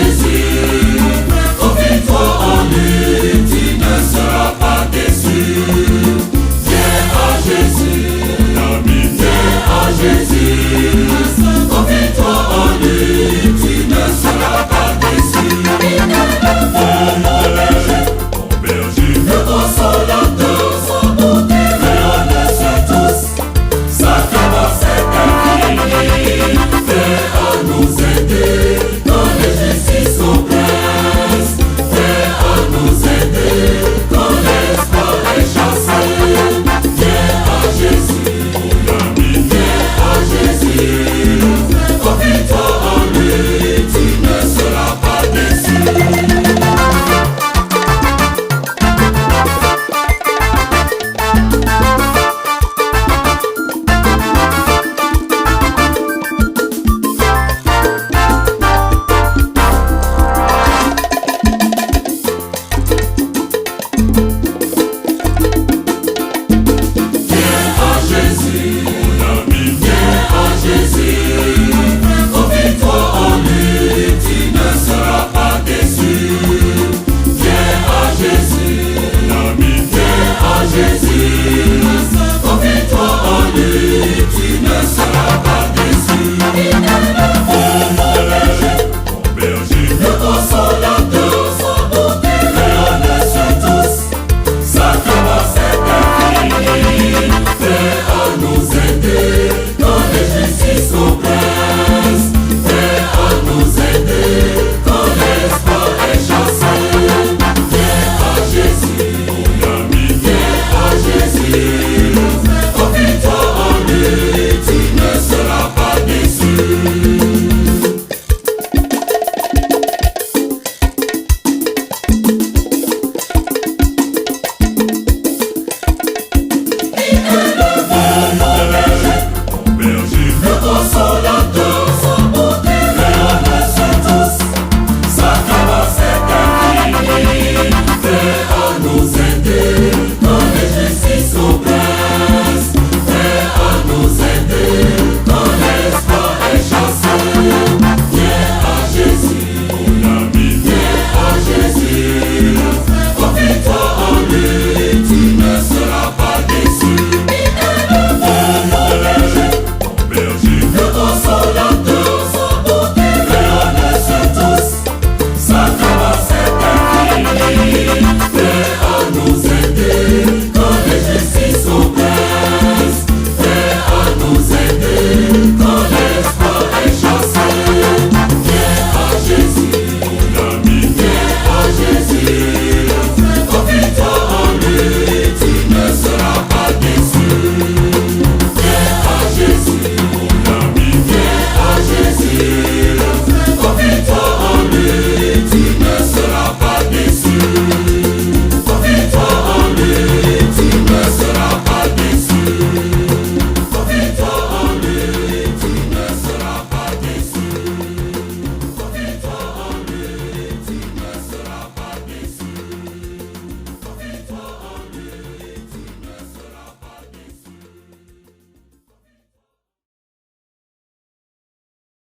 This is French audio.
Jésus, confie-toi en lui, tu ne seras pas déçu. Viens à Jésus, mon ami, viens à Jésus, confie-toi en lui, tu ne seras pas déçu. Mon berger, le consolateur, son doute rayonne sur tous, sa clémence est infinie, viens à nous aider, quand l'injustice oppresse, viens à nous aider, quand l'espoir est chassé. Viens à Jésus, mon ami, viens à Jésus, confie-toi en lui, tu ne seras pas déçu. Jésus.